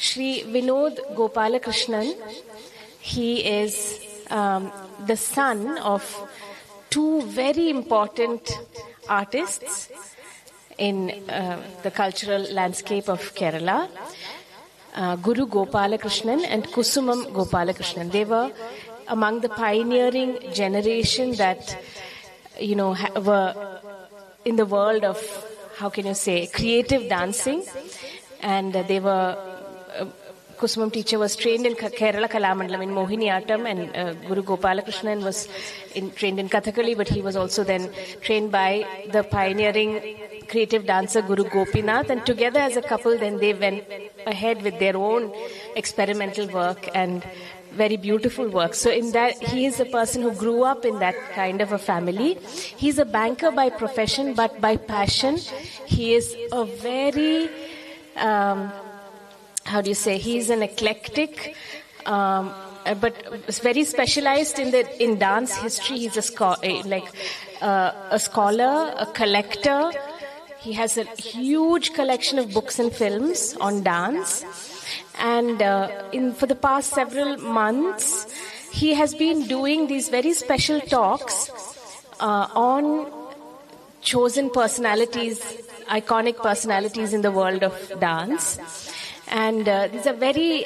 Shri VINOD GOPALAKRISHNAN. He is the son of two very important artists in the cultural landscape of Kerala, Guru Gopalakrishnan and Kusumam Gopalakrishnan. They were among the pioneering generation that, were in the world of, creative dancing. And they were, Kusumam teacher was trained in Kerala Kalamandalam in Mohiniyattam, and Guru Gopalakrishnan was trained in Kathakali, but he was also then trained by the pioneering creative dancer Guru Gopinath, and together as a couple then they went ahead with their own experimental work and very beautiful work. So in that, he is a person who grew up in that kind of a family. He's a banker by profession, but by passion he is a very he's an eclectic, but very specialized in dance history. He's a scholar, a collector. He has a huge collection of books and films on dance. And for the past several months, he has been doing these very special talks on chosen personalities, iconic personalities in the world of dance. And these are very,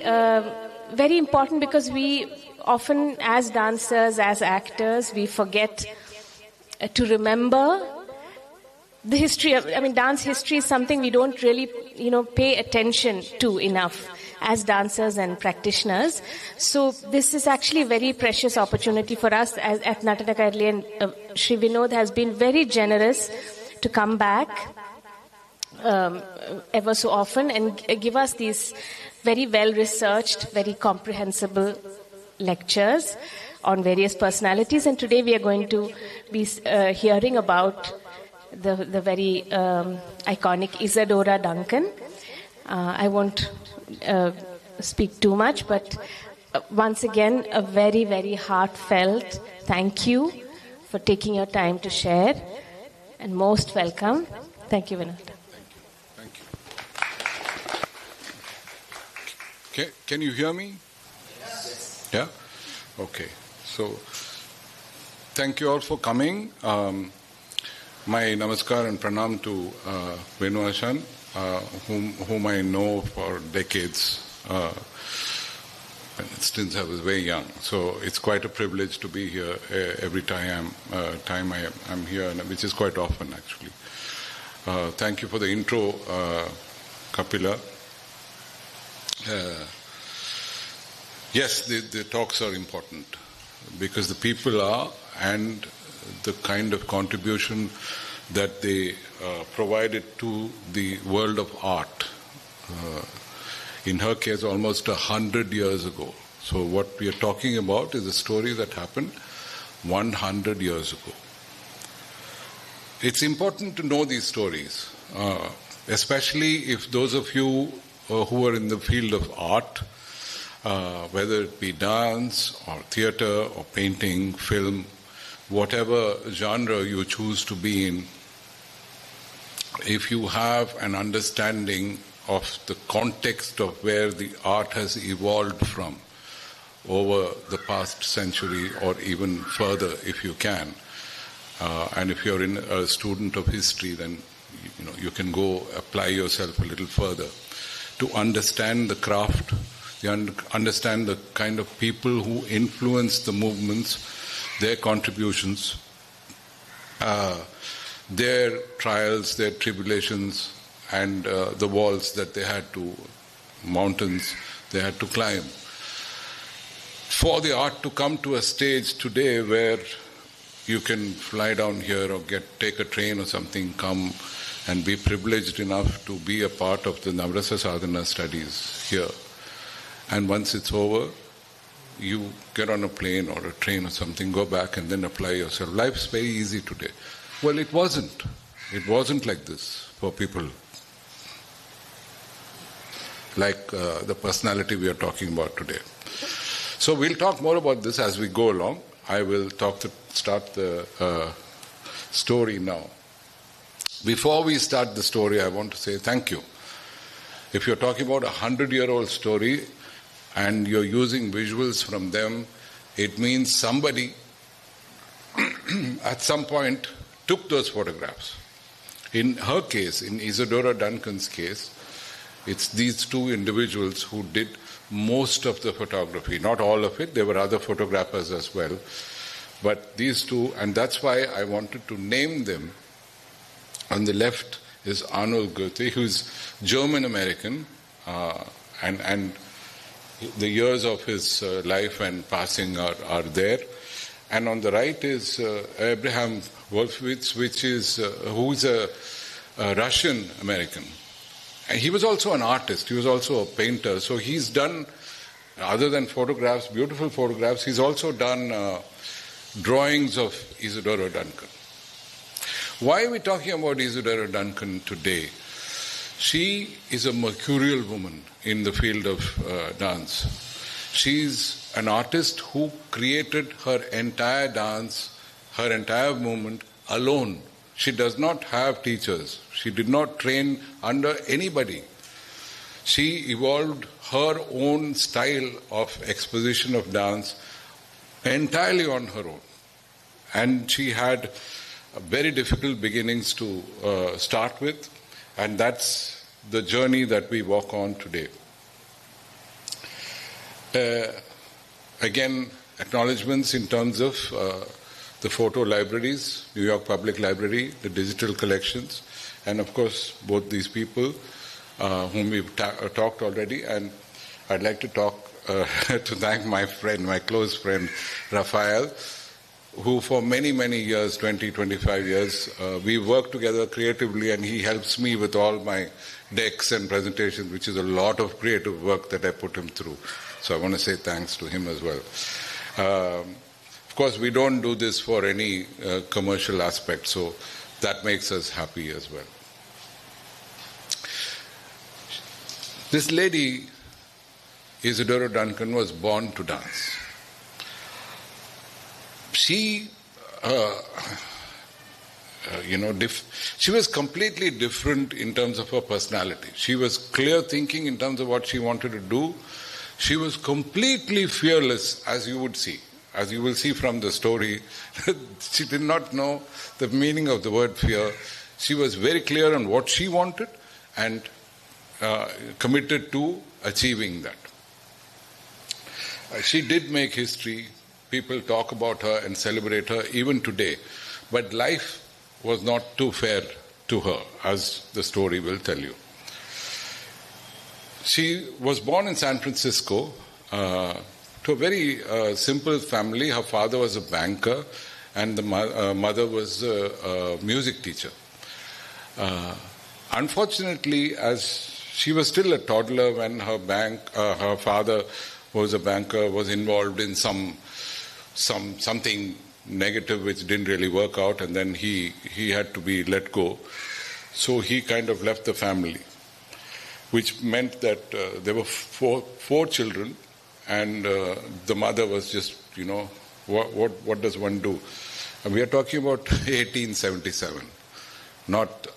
very important because we often, as dancers, as actors, we forget to remember the history of, dance history is something we don't really, pay attention to enough as dancers and practitioners. So this is actually a very precious opportunity for us at NATANAKAIRALI, and Shri Vinod has been very generous to come back ever so often and give us these very well-researched, very comprehensible lectures on various personalities. And today we are going to be hearing about the very iconic Isadora Dungan. I won't speak too much, but once again, a very, very heartfelt thank you for taking your time to share, and most welcome. Thank you, Vinod. Can you hear me? Yes. Yeah? Okay. So, thank you all for coming. My namaskar and pranam to Venu-Ashan, whom I know for decades, since I was very young. So it's quite a privilege to be here every time I'm here, which is quite often actually. Thank you for the intro, Kapila. Yes, the talks are important because the people are, and the kind of contribution that they provided to the world of art. In her case, almost 100 years ago. So what we are talking about is a story that happened 100 years ago. It's important to know these stories, especially if those of you who are in the field of art, whether it be dance or theatre or painting, film, whatever genre you choose to be in, if you have an understanding of the context of where the art has evolved from over the past century or even further if you can, and if you're a student of history, then you can go apply yourself a little further to understand the craft, understand the kind of people who influence the movements, their contributions, their trials, their tribulations, and the walls that they had to, mountains they had to climb. For the art to come to a stage today where you can fly down here or take a train or something, come and be privileged enough to be a part of the Navrasa Sadhana studies here. And once it's over, you get on a plane or a train or something, go back and then apply yourself. Life's very easy today. Well, it wasn't. It wasn't like this for people like the personality we are talking about today. So we'll talk more about this as we go along. I will start the story now. Before we start the story, I want to say thank you. If you're talking about 100-year-old story and you're using visuals from them, it means somebody at some point took those photographs. In her case, in Isadora Duncan's case, it's these two individuals who did most of the photography, not all of it. There were other photographers as well. But these two, and that's why I wanted to name them. On the left is Arnold Goethe, who's German-American, and the years of his life and passing are there. And on the right is Abraham Wolfowitz, who's a Russian-American. And he was also an artist. He was also a painter. So he's done, other than photographs, beautiful photographs, he's also done drawings of Isadora Duncan. Why are we talking about Isadora Duncan today? She is a mercurial woman in the field of dance. She's an artist who created her entire dance, her entire movement alone. She does not have teachers. She did not train under anybody. She evolved her own style of exposition of dance entirely on her own. And she had very difficult beginnings to start with, and that's the journey that we walk on today. Again, acknowledgements in terms of the photo libraries, New York Public Library, the digital collections, and of course both these people whom we've talked already. And I'd like to to thank my friend, my close friend, Raphael, who for many, many years, 20, 25 years, we work together creatively, and he helps me with all my decks and presentations, which is a lot of creative work that I put him through. So I want to say thanks to him as well. Of course, we don't do this for any commercial aspect, so that makes us happy as well. This lady, Isadora Duncan, was born to dance. She, she was completely different in terms of her personality. She was clear thinking in terms of what she wanted to do. She was completely fearless, as you would see. As you will see from the story, she did not know the meaning of the word fear. She was very clear on what she wanted and committed to achieving that. She did make history. People talk about her and celebrate her even today. But life was not too fair to her, as the story will tell you. She was born in San Francisco to a very simple family. Her father was a banker and the mother was a music teacher. Unfortunately, as she was still a toddler when her father was a banker, was involved in something negative which didn't really work out, and then he had to be let go. So he kind of left the family, which meant that there were four children, and the mother was just, what does one do? And we are talking about 1877, not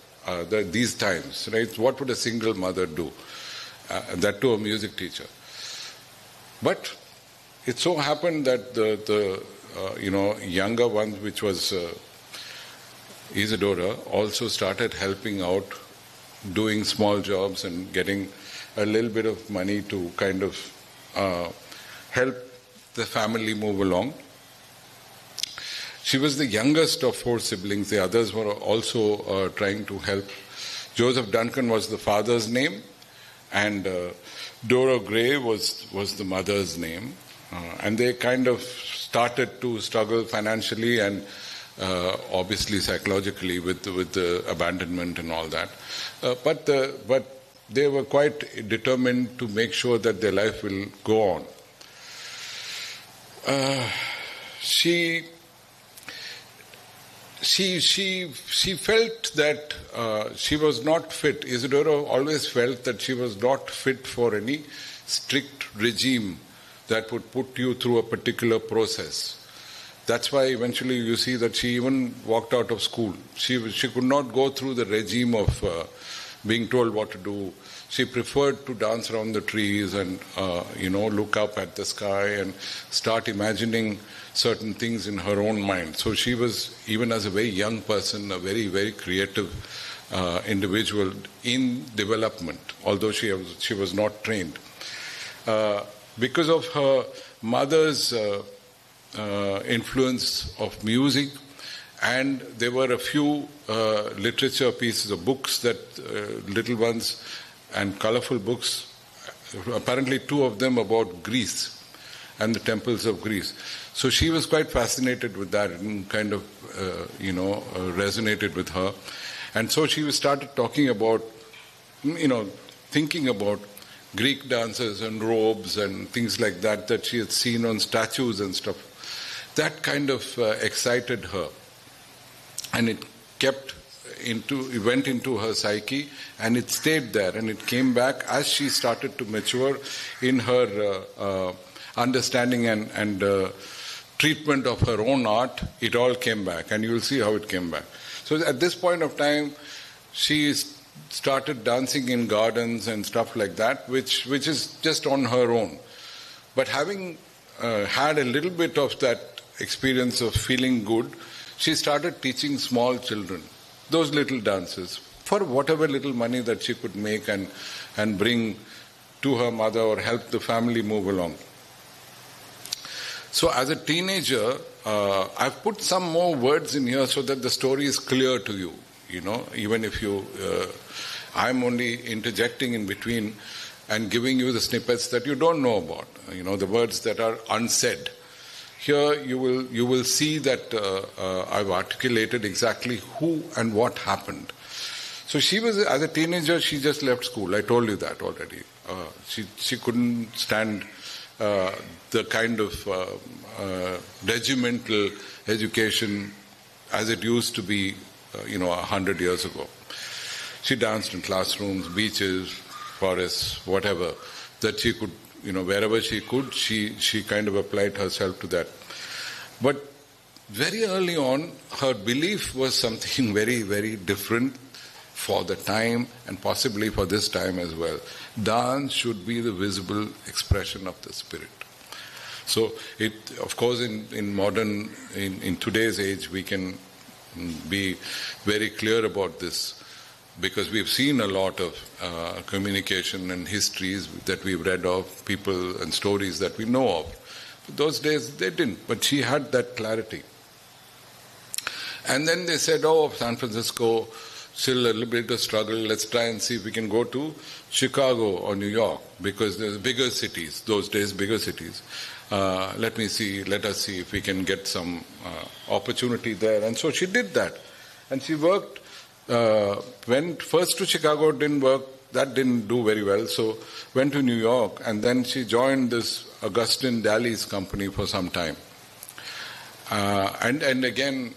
these times, right? What would a single mother do? That to a music teacher. But it so happened that the younger one, which was Isadora, also started helping out, doing small jobs and getting a little bit of money to kind of help the family move along. She was the youngest of four siblings. The others were also trying to help. Joseph Duncan was the father's name, and Dora Gray was the mother's name. And they kind of started to struggle financially and obviously psychologically with the abandonment and all that. But they were quite determined to make sure that their life will go on. She felt that she was not fit. Isadora always felt that she was not fit for any strict regime that would put you through a particular process. That's why eventually you see that she even walked out of school. She could not go through the regime of being told what to do. She preferred to dance around the trees and, look up at the sky and start imagining certain things in her own mind. So she was, even as a very young person, a very, very creative individual in development, although she was not trained. Because of her mother's influence of music, and there were a few literature pieces of books that little ones and colorful books, apparently 2 of them about Greece and the temples of Greece. So she was quite fascinated with that and kind of, resonated with her. And so she started talking about, thinking about Greek dances and robes and things like that she had seen on statues and stuff. That kind of excited her. And it went into her psyche, and it stayed there, and it came back as she started to mature in her understanding and treatment of her own art. It all came back, and you will see how it came back. So at this point of time, she started dancing in gardens and stuff like that, which is just on her own. But having had a little bit of that experience of feeling good, she started teaching small children those little dances for whatever little money that she could make and bring to her mother or help the family move along. So as a teenager, I've put some more words in here so that the story is clear to you. Even if I'm only interjecting in between and giving you the snippets that you don't know about, the words that are unsaid. Here you will see that I've articulated exactly who and what happened. So she was, as a teenager, she just left school. I told you that already. She couldn't stand the kind of regimental education as it used to be, 100 years ago. She danced in classrooms, beaches, forests, whatever, that she could, wherever she could, she kind of applied herself to that. But very early on, her belief was something very, very different for the time and possibly for this time as well. Dance should be the visible expression of the spirit. So it, of course, in today's age, we can be very clear about this, because we've seen a lot of communication and histories that we've read of, people and stories that we know of. But those days they didn't, but she had that clarity. And then they said, San Francisco, still a little bit of struggle, let's try and see if we can go to Chicago or New York, because there's bigger cities, those days bigger cities. Let us see if we can get some opportunity there. And so she did that. And she worked, went first to Chicago, didn't work, that didn't do very well, so went to New York, and then she joined this Augustin Daly's company for some time. And again,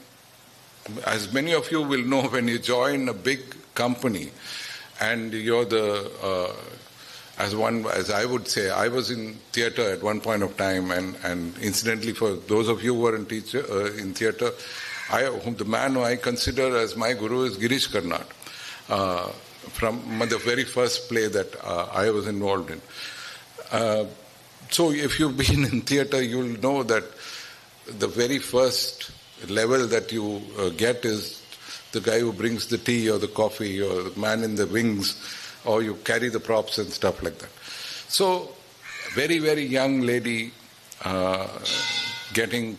as many of you will know, when you join a big company and you're as I would say, I was in theatre at one point of time, and incidentally, for those of you who are in theatre, the man who I consider as my guru is Girish Karnad, from the very first play that I was involved in. So if you've been in theatre, you'll know that the very first level that you get is the guy who brings the tea or the coffee, or the man in the wings, or you carry the props and stuff like that. So very, very young lady getting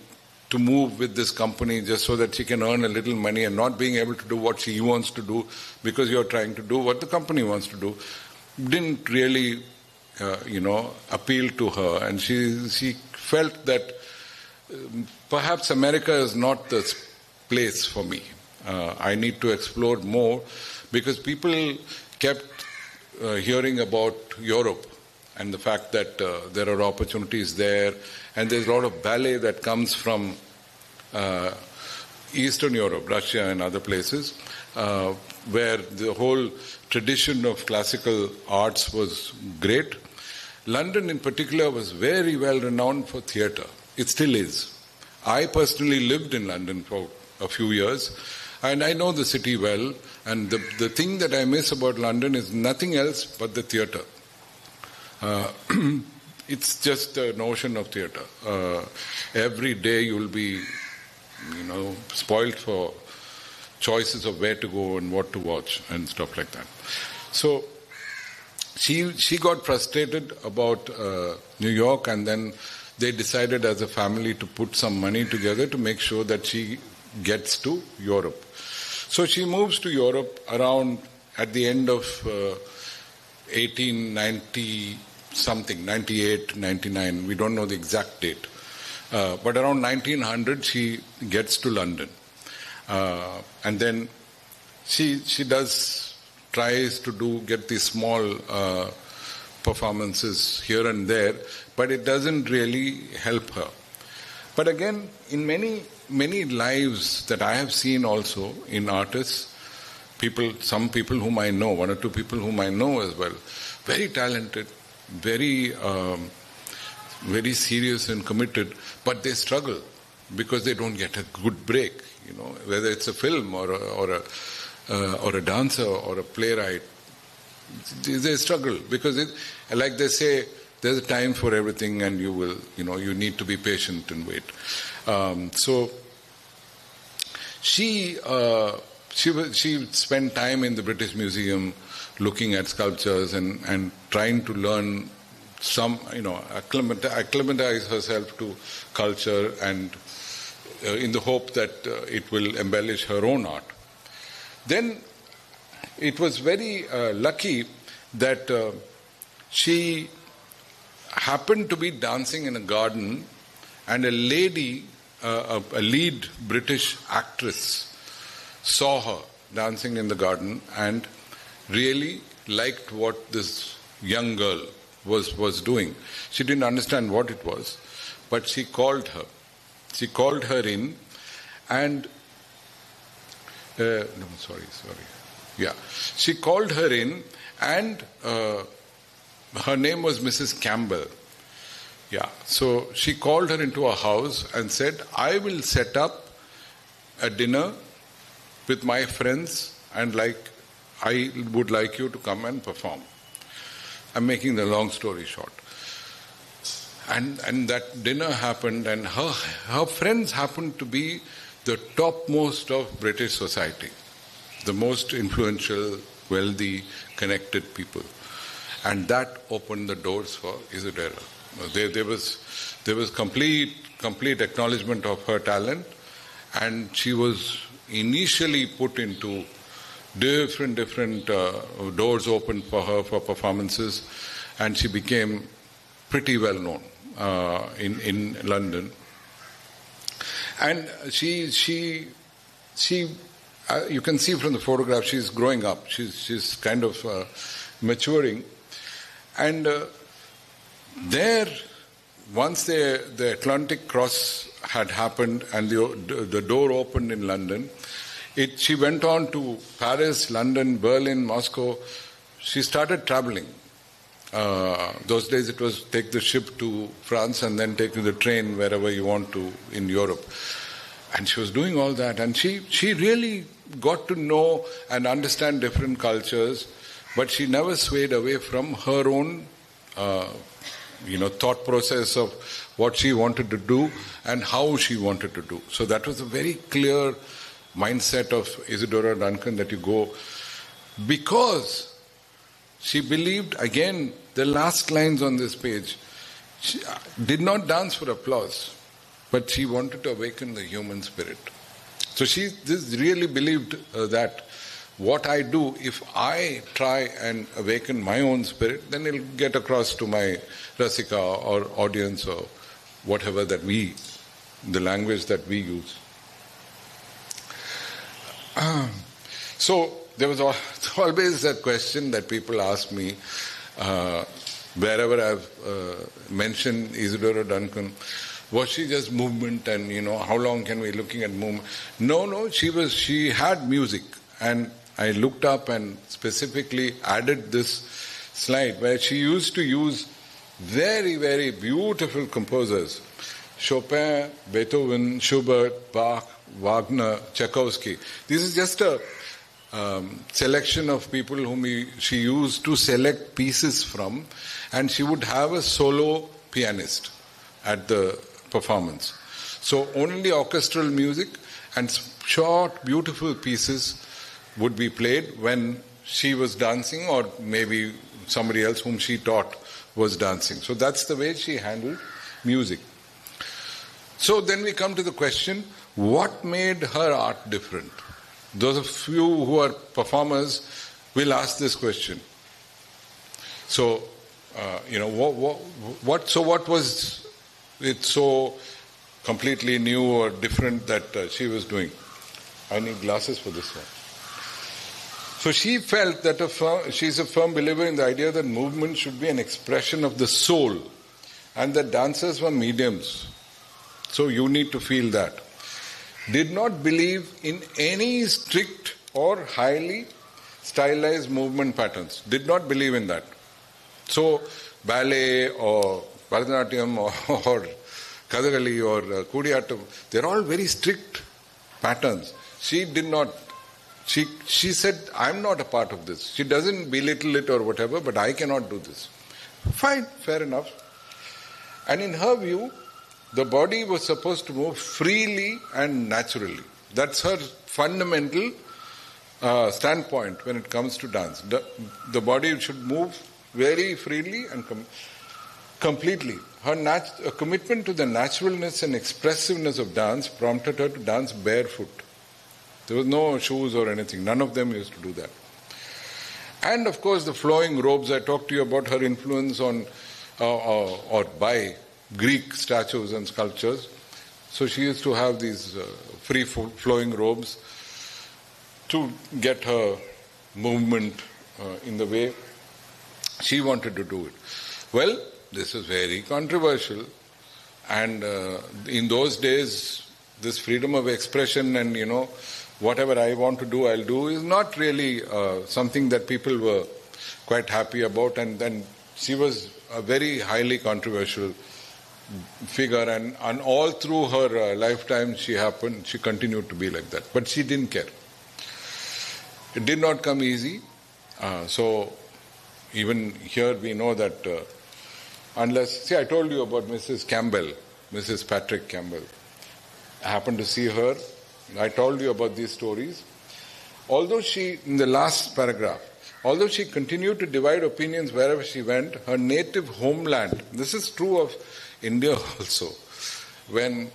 to move with this company just so that she can earn a little money, and not being able to do what she wants to do because you're trying to do what the company wants to do, didn't really, appeal to her. And she felt that perhaps America is not the place for me. I need to explore more, because people kept hearing about Europe and the fact that there are opportunities there, and there's a lot of ballet that comes from Eastern Europe, Russia and other places, where the whole tradition of classical arts was great. London in particular was very well renowned for theatre. It still is. I personally lived in London for a few years. And I know the city well, and the thing that I miss about London is nothing else but the theatre. It's just the notion of theatre. Every day you'll be, spoiled for choices of where to go and what to watch and stuff like that. So she got frustrated about New York, and then they decided as a family to put some money together to make sure that she gets to Europe. So she moves to Europe around at the end of 1890 something, 98, 99, we don't know the exact date. But around 1900 she gets to London. And then she tries to get these small performances here and there, but it doesn't really help her. But again, in many lives that I have seen also in artists, some people whom I know, one or two people whom I know as well, very talented, very serious and committed, but they struggle because they don't get a good break. Whether it's a film or a dancer or a playwright, they struggle because like they say, there's a time for everything, and you need to be patient and wait. So she spent time in the British Museum looking at sculptures and trying to learn some, acclimatize herself to culture, and in the hope that it will embellish her own art. Then it was very lucky that she happened to be dancing in a garden, and a lady, a lead British actress, saw her dancing in the garden and really liked what this young girl was doing. She didn't understand what it was, but she called her. She called her in, and she called her in, and her name was Mrs. Campbell. So she called her into a house and said, I will set up a dinner with my friends, and I would like you to come and perform. I'm making the long story short. And that dinner happened, and her friends happened to be the topmost of British society, the most influential, wealthy, connected people. And that opened the doors for Isadora. There was complete acknowledgement of her talent, and she was initially put into different doors opened for her for performances, and she became pretty well known in London. And she you can see from the photograph, she's growing up. She's kind of maturing. And there, once the Atlantic cross had happened and the door opened in London, she went on to Paris, London, Berlin, Moscow. She started traveling. Those days it was take the ship to France and then take the train wherever you want to in Europe. And she was doing all that, and she really got to know and understand different cultures, but she never swayed away from her own thought process of what she wanted to do and how she wanted to do. So that was a very clear mindset of Isadora Duncan, that you go, because she believed, again, the last lines on this page, she did not dance for applause, but she wanted to awaken the human spirit. So she really believed that what I do, if I try and awaken my own spirit, then it'll get across to my Rasika or audience or whatever the language that we use. So there was always that question that people ask me wherever I've mentioned Isadora Duncan. Was she just movement, and how long can we looking at movement? No, she had music, and I looked up and specifically added this slide where she used to use very, very beautiful composers: Chopin, Beethoven, Schubert, Bach, Wagner, Tchaikovsky. This is just a selection of people whom she used to select pieces from, and she would have a solo pianist at the performance. So only orchestral music and short, beautiful pieces would be played when she was dancing, or maybe somebody else whom she taught was dancing. So that's the way she handled music. So then we come to the question, what made her art different? Those of you who are performers will ask this question. So, what was it so completely new or different that she was doing? I need glasses for this one. So she felt that she's a firm believer in the idea that movement should be an expression of the soul, and that dancers were mediums. So you need to feel that. Did not believe in any strict or highly stylized movement patterns. Did not believe in that. So ballet or Bharatanatyam or Kathakali or Kudiyattam, they're all very strict patterns. She did not. She said, I'm not a part of this. She doesn't belittle it or whatever, but I cannot do this. Fine, fair enough. And in her view, the body was supposed to move freely and naturally. That's her fundamental standpoint when it comes to dance. The body should move very freely and completely. Her commitment to the naturalness and expressiveness of dance prompted her to dance barefoot. There was no shoes or anything. None of them used to do that. And of course the flowing robes. I talked to you about her influence on or by Greek statues and sculptures. So she used to have these free flowing robes to get her movement in the way she wanted to do it. Well, this is very controversial, and in those days this freedom of expression and whatever I want to do, I'll do, is not really something that people were quite happy about. And then she was a very highly controversial figure, and all through her lifetime she continued to be like that. But she didn't care. It did not come easy. So even here we know that I told you about Mrs. Campbell, Mrs. Patrick Campbell. I happened to see her. I told you about these stories. In the last paragraph, although she continued to divide opinions wherever she went, her native homeland, this is true of India also, when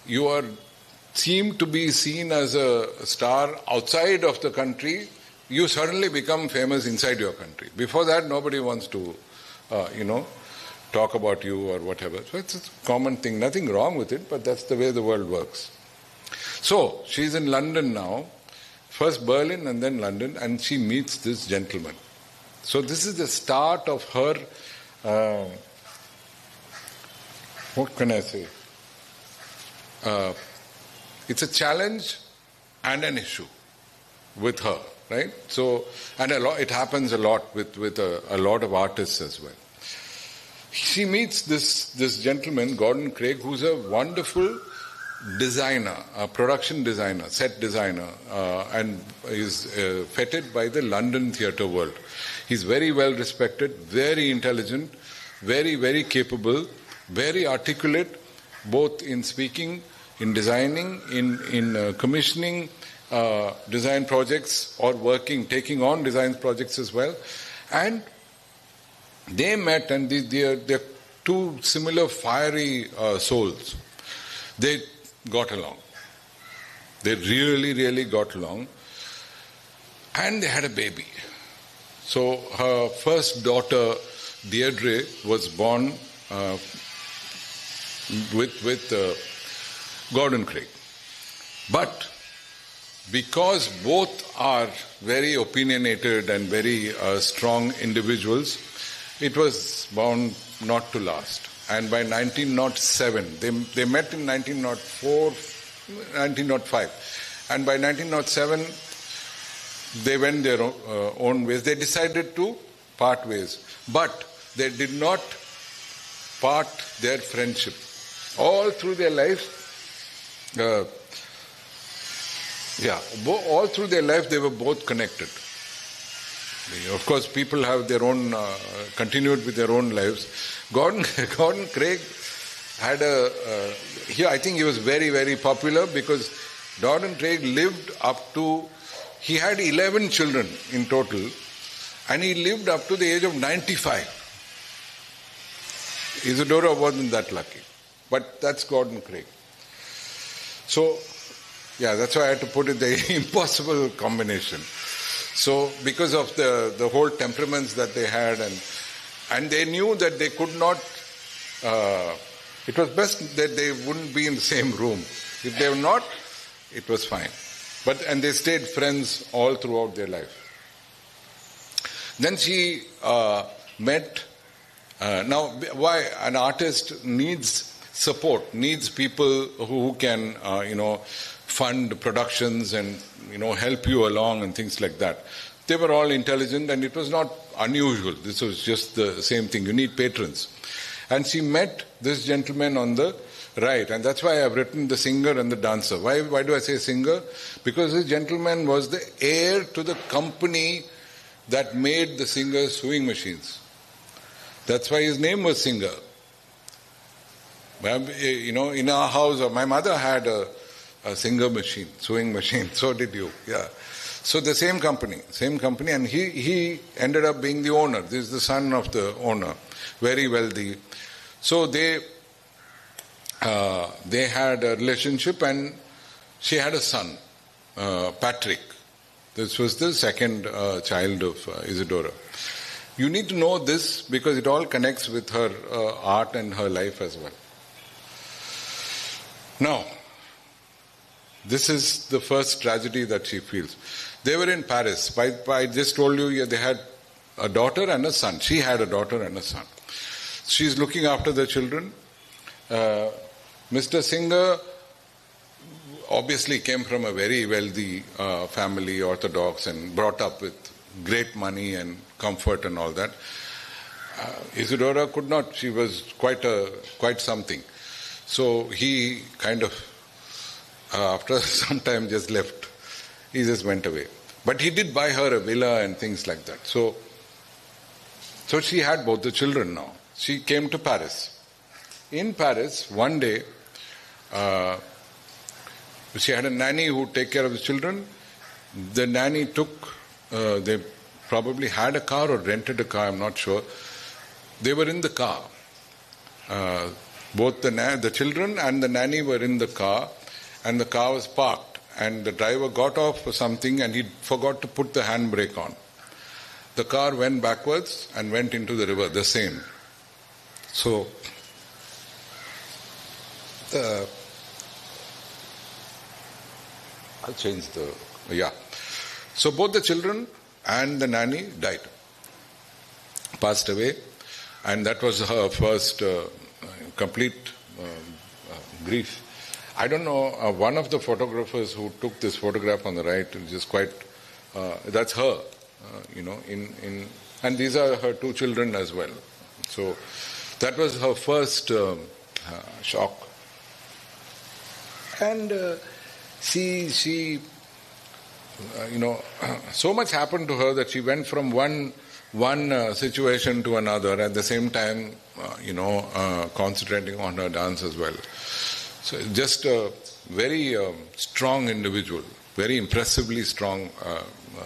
you seem to be seen as a star outside of the country, you suddenly become famous inside your country. Before that, nobody wants to, talk about you or whatever. So it's a common thing. Nothing wrong with it, but that's the way the world works. So she's in London now, first Berlin and then London, and she meets this gentleman. So this is the start of her, what can I say? It's a challenge and an issue with her, right? So, and it happens a lot with a lot of artists as well. She meets this gentleman, Gordon Craig, who's a wonderful designer, a production designer, set designer, and is feted by the London theatre world. He's very well respected, very intelligent, very, very capable, very articulate, both in speaking, in designing, in commissioning design projects, or taking on design projects as well. And they met, and they're two similar fiery souls. They got along. They really, really got along. And they had a baby. So her first daughter, Deirdre, was born with Gordon Craig. But because both are very opinionated and very strong individuals, it was bound not to last. And by 1907, they met in 1904, 1905. And by 1907, they went their own ways. They decided to part ways. But they did not part their friendship. All through their lives, Yeah, all through their life they were both connected. Of course, people have their own, continued with their own lives. Gordon Craig had here I think he was very, very popular because Gordon Craig lived up to, he had 11 children in total, and he lived up to the age of 95. Isadora wasn't that lucky. But that's Gordon Craig. So, yeah, that's why I had to put it the impossible combination. So, because of the whole temperaments that they had, and they knew that they could not, it was best that they wouldn't be in the same room. If they were not, it was fine. And they stayed friends all throughout their life. Then she met, now why an artist needs support, needs people who can, fund productions and, help you along and things like that. They were all intelligent and it was not unusual. This was just the same thing. You need patrons. And she met this gentleman on the right, and that's why I've written the singer and the dancer. Why do I say singer? Because this gentleman was the heir to the company that made the Singer sewing machines. That's why his name was Singer. In our house, my mother had a Singer machine, sewing machine. So did you, yeah. So the same company, and he ended up being the owner. This is the son of the owner, very wealthy. So they had a relationship, and she had a son, Patrick. This was the second child of Isadora. You need to know this because it all connects with her art and her life as well. Now, this is the first tragedy that she feels. They were in Paris. I just told you they had a daughter and a son. She had a daughter and a son. She's looking after the children. Mr. Singer obviously came from a very wealthy family, Orthodox, and brought up with great money and comfort and all that. Isadora could not. She was quite something. So he kind of, after some time, just left. He just went away. But he did buy her a villa and things like that. So she had both the children now. She came to Paris. In Paris, one day, she had a nanny who would take care of the children. The nanny they probably had a car or rented a car, I'm not sure. They were in the car. Both the children and the nanny were in the car, and the car was parked. And the driver got off for something and he forgot to put the handbrake on. The car went backwards and went into the river, the Seine. So, I'll change So both the children and the nanny died, passed away, and that was her first complete grief. I don't know, one of the photographers who took this photograph on the right, which is quite, that's her, and these are her two children as well. So that was her first shock. And she so much happened to her that she went from one situation to another, at the same time, concentrating on her dance as well. So just a very strong individual, very impressively strong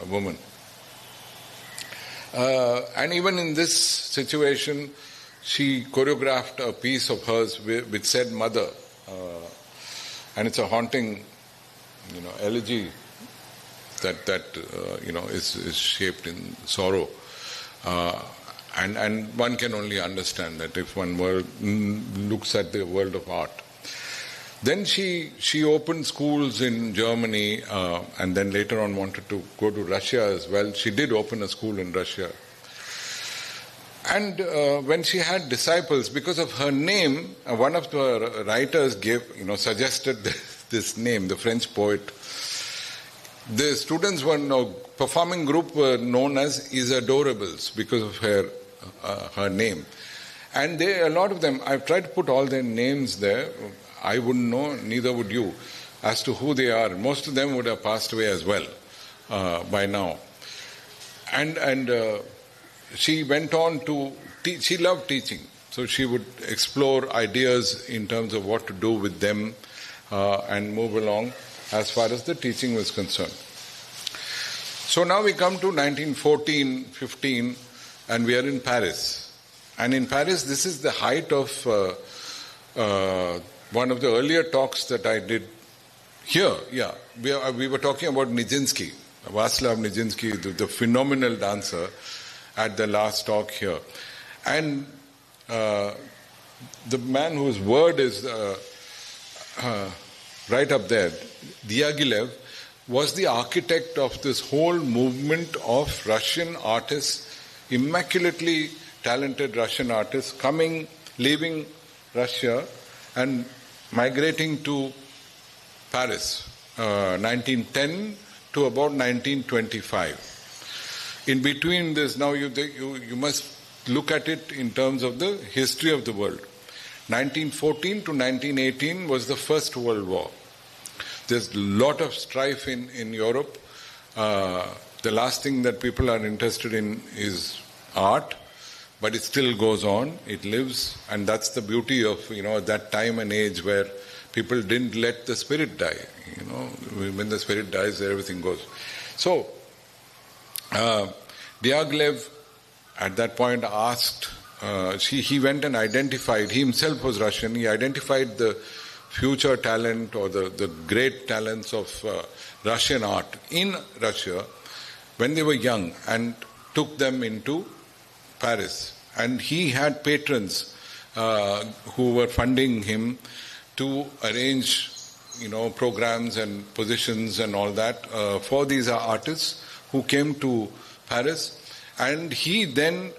woman. And even in this situation, she choreographed a piece of hers which said "Mother," and it's a haunting, elegy that is shaped in sorrow. And one can only understand that if one looks at the world of art. Then she opened schools in Germany, and then later on wanted to go to Russia as well. She did open a school in Russia. And when she had disciples, because of her name, one of the writers suggested this name, the French poet. The students performing group were known as Isadorables because of her name. And a lot of them, I've tried to put all their names there. I wouldn't know, neither would you. as to who they are. Most of them would have passed away as well by now. And she went on to teach. She loved teaching. So she would explore ideas in terms of what to do with them and move along as far as the teaching was concerned. So now we come to 1914-15 and we are in Paris. And in Paris, this is the height of one of the earlier talks that I did here. Yeah, we were talking about Nijinsky, Václav Nijinsky, the phenomenal dancer, at the last talk here. And the man whose word is right up there, Diaghilev, was the architect of this whole movement of Russian artists, immaculately talented Russian artists, leaving Russia and migrating to Paris, 1910 to about 1925. In between this, now you must look at it in terms of the history of the world. 1914 to 1918 was the First World War. There's a lot of strife in Europe. The last thing that people are interested in is art, but it still goes on, it lives, and that's the beauty of, that time and age where people didn't let the spirit die. When the spirit dies, everything goes. So, Diaghilev at that point asked, he went and identified, he himself was Russian, he identified the future talent or the great talents of Russian art in Russia when they were young and took them into Paris. And he had patrons who were funding him to arrange, programs and positions and all that for these artists who came to Paris. And he then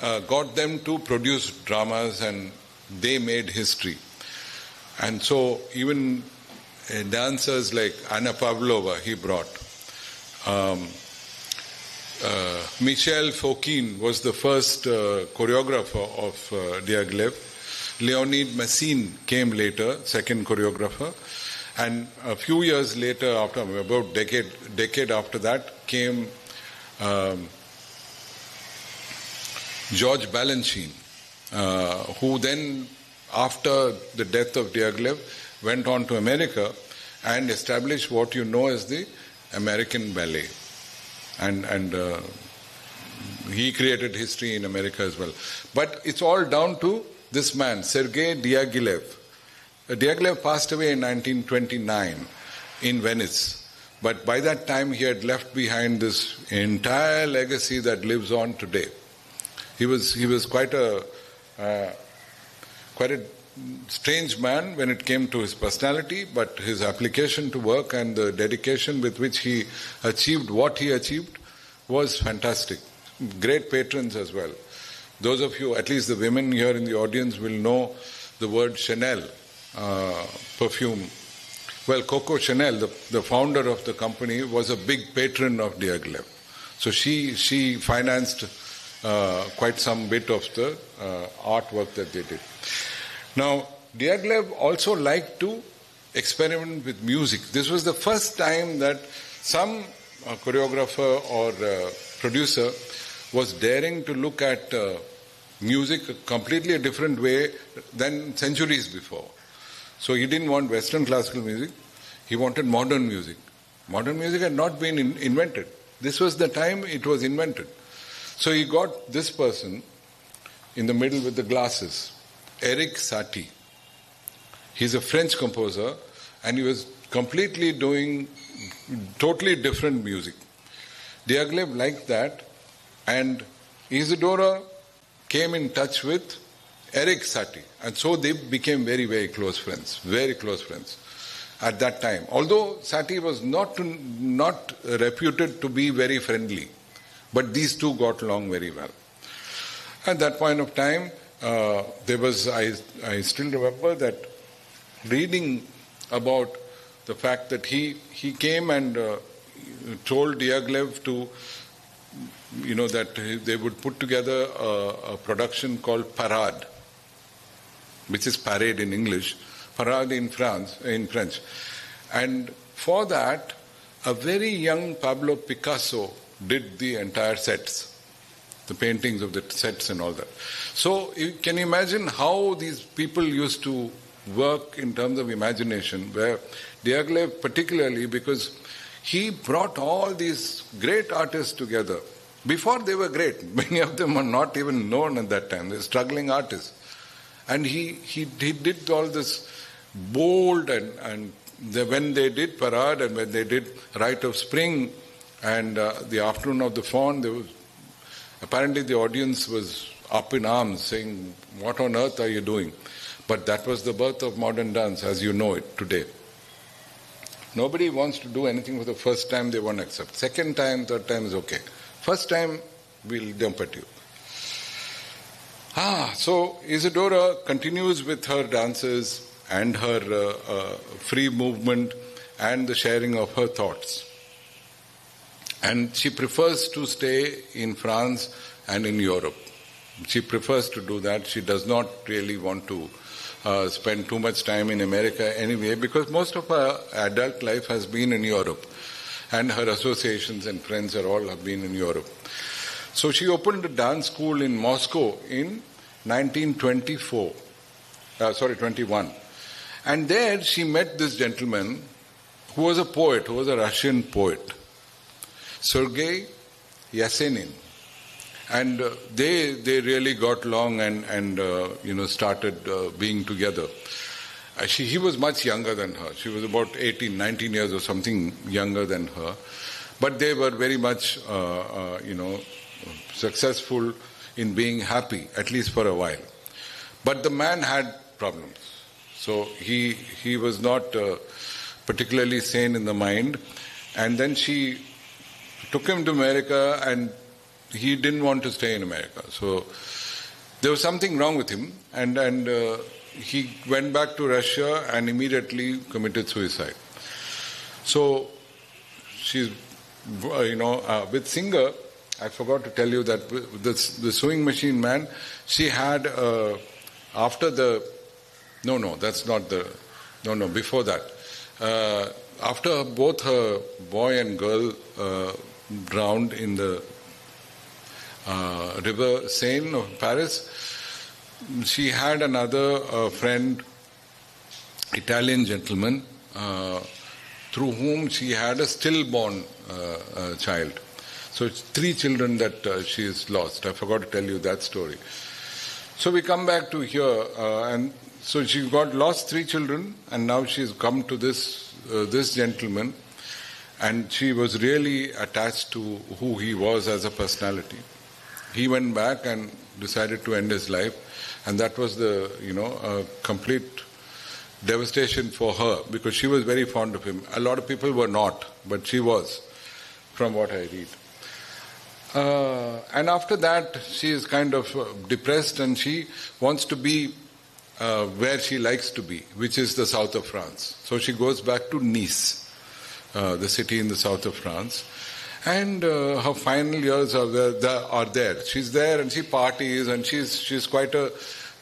got them to produce dramas and they made history. And so even dancers like Anna Pavlova he brought. Michel Fokine was the first choreographer of Diaghilev. Leonid Messine came later, second choreographer. And a few years later, after about decade after that, came George Balanchine, who then, after the death of Diaghilev, went on to America and established what you know as the American Ballet. And he created history in America as well. But it's all down to this man, Sergei Diaghilev. Diaghilev passed away in 1929 in Venice. But by that time he had left behind this entire legacy that lives on today. He was quite a strange man when it came to his personality, but his application to work and the dedication with which he achieved what he achieved was fantastic. Great patrons as well. Those of you, at least the women here in the audience, will know the word Chanel, perfume. Well, Coco Chanel, the founder of the company, was a big patron of Diaghilev. So she financed quite some bit of the artwork that they did. Now, Diaghilev also liked to experiment with music. This was the first time that some choreographer or producer was daring to look at music a completely different way than centuries before. So he didn't want Western classical music, he wanted modern music. Modern music had not been invented. This was the time it was invented. So he got this person in the middle with the glasses, Eric Satie. He's a French composer and he was completely doing totally different music. Diaghilev liked that, and Isadora came in touch with Eric Satie, and so they became very, very close friends at that time. Although Satie was not reputed to be very friendly, but these two got along very well. At that point of time, there was, I still remember that reading about the fact that he came and told Diaghilev to, that they would put together a production called Parade, which is parade in English, Parade in French. And for that, a very young Pablo Picasso did the entire sets, the paintings of the sets and all that. So you can imagine how these people used to work in terms of imagination, where Diaghilev particularly, because he brought all these great artists together. Before they were great, many of them were not even known at that time. They were struggling artists. And he did all this bold and when they did Parade and when they did Rite of Spring and the Afternoon of the Faun, there was apparently the audience was up in arms saying, "What on earth are you doing?" But that was the birth of modern dance as you know it today. Nobody wants to do anything for the first time they won't accept. Second time, third time is okay. First time, we'll jump at you. So Isadora continues with her dances and her free movement and the sharing of her thoughts. And she prefers to stay in France and in Europe. She prefers to do that. She does not really want to spend too much time in America anyway, because most of her adult life has been in Europe. And her associations and friends have been in Europe. So she opened a dance school in Moscow in 1921. And there she met this gentleman who was a poet, who was a Russian poet, Sergei Yesenin. And they really got along and started being together. He was much younger than her. She was about 18, 19 years or something younger than her. But they were very much, successful in being happy, at least for a while. But the man had problems. So he was not particularly sane in the mind. And then she took him to America and he didn't want to stay in America. So there was something wrong with him. And he went back to Russia and immediately committed suicide. So she's, with Singer, I forgot to tell you that the sewing machine man, she had, before that. After both her boy and girl drowned in the river Seine of Paris, she had another friend, Italian gentleman, through whom she had a stillborn child. So it's 3 children that she has lost. I forgot to tell you that story. So we come back to here, and so she lost 3 children, and now she's come to this gentleman, and she was really attached to who he was as a personality. He went back and decided to end his life. And that was the, complete devastation for her, because she was very fond of him. A lot of people were not, but she was, from what I read. And after that, she is kind of depressed and she wants to be where she likes to be, which is the south of France. So she goes back to Nice, the city in the south of France. And her final years are there. She's there and she parties and she's quite a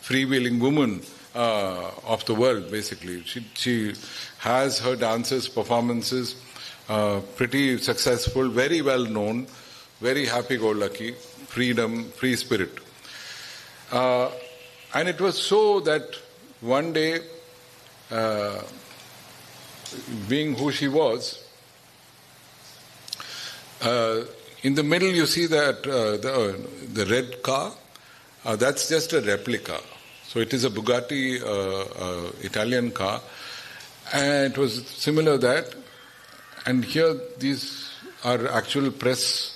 freewheeling woman of the world, basically. She has her dances, performances, pretty successful, very well known, very happy-go-lucky, freedom, free spirit. And it was so that one day, being who she was, in the middle you see that the red car, that's just a replica. So it is a Bugatti Italian car, and it was similar that. And here these are actual press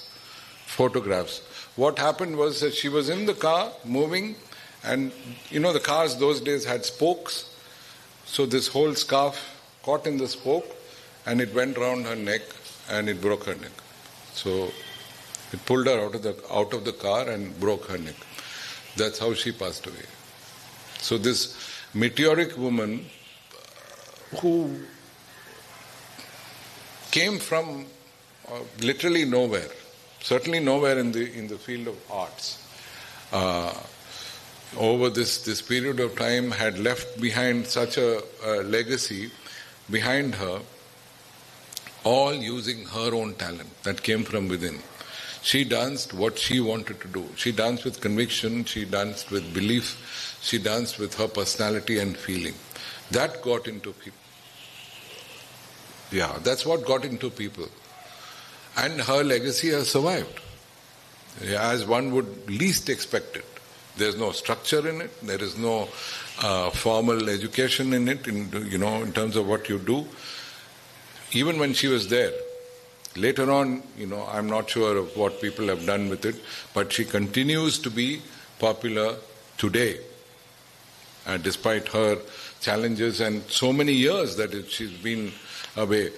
photographs. What happened was that she was in the car moving, and the cars those days had spokes, so this whole scarf caught in the spoke and it went round her neck and it broke her neck. So it pulled her out of the car and broke her neck. That's how she passed away. So this meteoric woman who came from literally nowhere, certainly nowhere in the field of arts, over this period of time had left behind such a legacy behind her, all using her own talent that came from within. She danced what she wanted to do. She danced with conviction, she danced with belief, she danced with her personality and feeling. That got into people. Yeah, that's what got into people. And her legacy has survived, as one would least expect it. There's no structure in it, there is no formal education in it, in terms of what you do. Even when she was there, later on, I'm not sure of what people have done with it, but she continues to be popular today, despite her challenges and so many years that she's been away.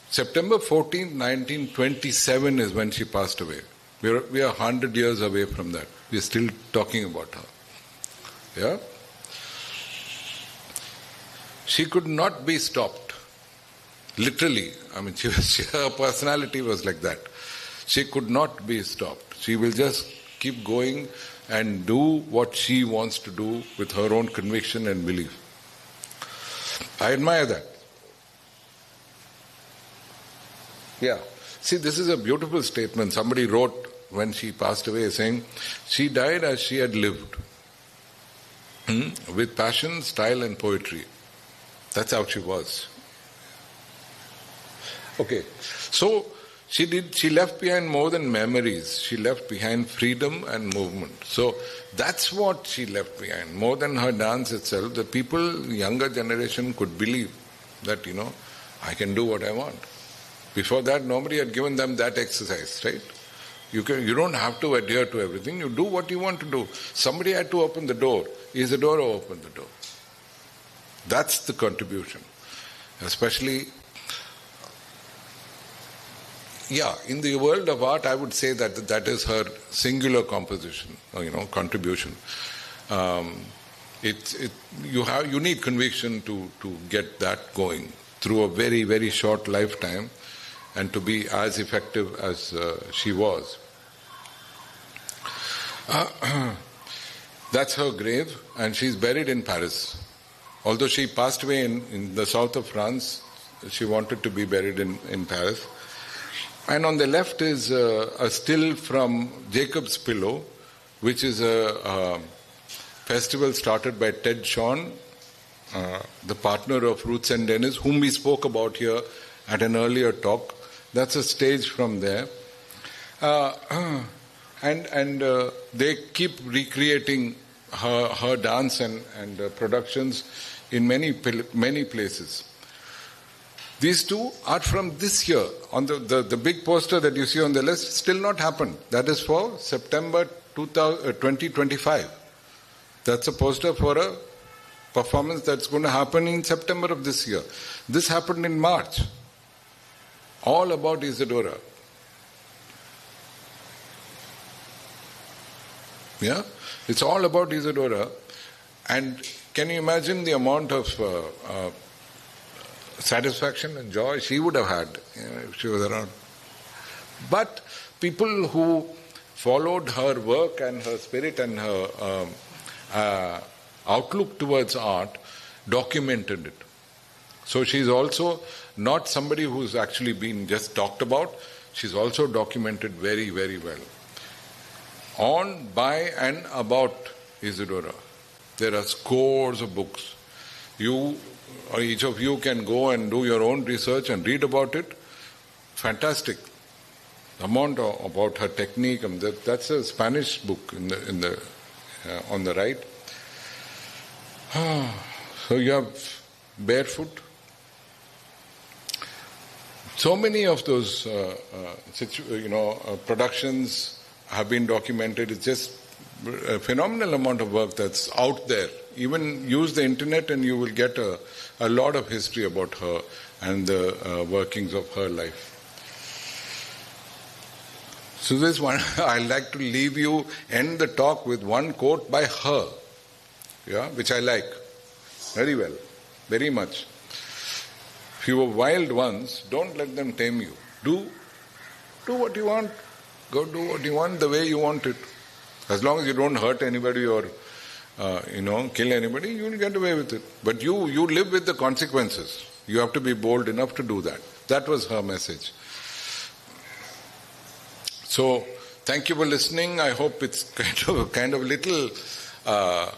September 14th, 1927 is when she passed away. We are 100 years away from that. We are still talking about her. Yeah? She could not be stopped. Literally. I mean, her personality was like that. She could not be stopped. She will just keep going and do what she wants to do with her own conviction and belief. I admire that. Yeah. See, this is a beautiful statement. Somebody wrote when she passed away saying, she died as she had lived. With passion, style and poetry. That's how she was. Okay. So, she left behind more than memories. She left behind freedom and movement. So, that's what she left behind. More than her dance itself, the people, younger generation could believe that, I can do what I want. Before that, nobody had given them that exercise, right? You don't have to adhere to everything. You do what you want to do. Somebody had to open the door. Isadora opened the door. That's the contribution. Especially, in the world of art, I would say that is her singular composition, contribution. You need conviction to get that going through a very, very short lifetime, and to be as effective as she was. That's her grave, and she's buried in Paris. Although she passed away in the south of France, she wanted to be buried in Paris. And on the left is a still from Jacob's Pillow, which is a festival started by Ted Shawn, the partner of Roots and Dennis, whom we spoke about here at an earlier talk. That's a stage from there. And they keep recreating her dance and productions in many places. These two are from this year. On the big poster that you see on the list, still not happened. That is for September 2025. That's a poster for a performance that's going to happen in September of this year. This happened in March. All about Isadora. Yeah? It's all about Isadora. And can you imagine the amount of satisfaction and joy she would have had if she was around? But people who followed her work and her spirit and her outlook towards art documented it. So she's also not somebody who's actually been just talked about. She's also documented very, very well. On, by and about Isadora, there are scores of books. Each of you can go and do your own research and read about it. Fantastic amount about her technique. That's a Spanish book on the right. So you have Barefoot. So many of those productions have been documented. It's just a phenomenal amount of work that's out there. Even use the internet and you will get a lot of history about her and the workings of her life. So this one, I'd like to leave you, end the talk with one quote by her, which I like very well, very much. If you were wild ones, don't let them tame you. Do what you want. Go do what you want the way you want it. As long as you don't hurt anybody or kill anybody, you will get away with it. But you live with the consequences. You have to be bold enough to do that. That was her message. So, thank you for listening. I hope it's kind of little a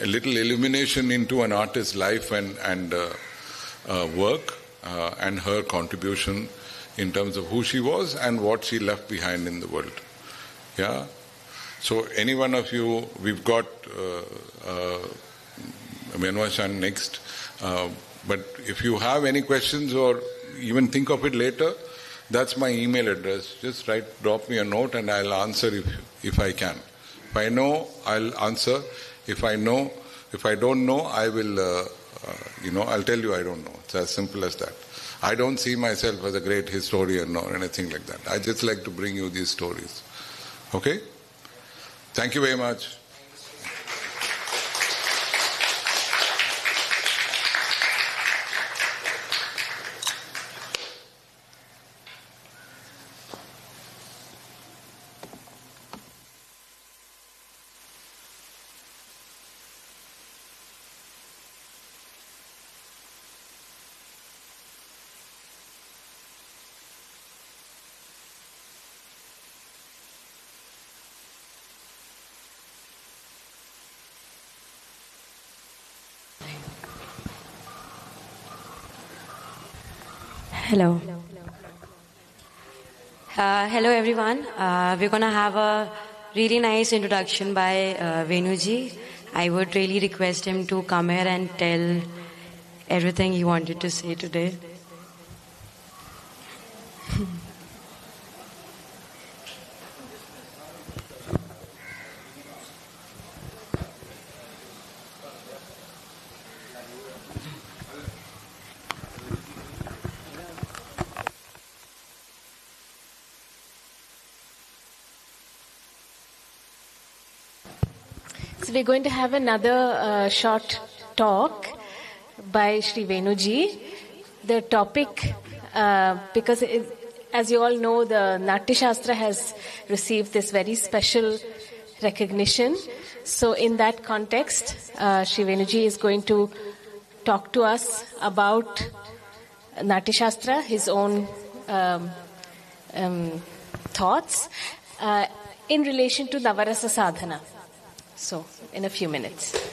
little illumination into an artist's life and work and her contribution in terms of who she was and what she left behind in the world. Yeah. So any one of you, we've got Menwashan next. But if you have any questions or even think of it later, that's my email address. Just drop me a note and I'll answer if I can. If I know, I'll answer. If I don't know, I will, I'll tell you I don't know. It's as simple as that. I don't see myself as a great historian or anything like that. I just like to bring you these stories. Okay? Thank you very much. Hello. Hello everyone. We're going to have a really nice introduction by Venuji. I would really request him to come here and tell everything he wanted to say today. So we're going to have another short talk by Shri Venuji. The topic, because as you all know, the Natya Shastra has received this very special recognition. So in that context, Shri Venuji is going to talk to us about Natya Shastra, his own thoughts in relation to Navarasa Sadhana. So, in a few minutes.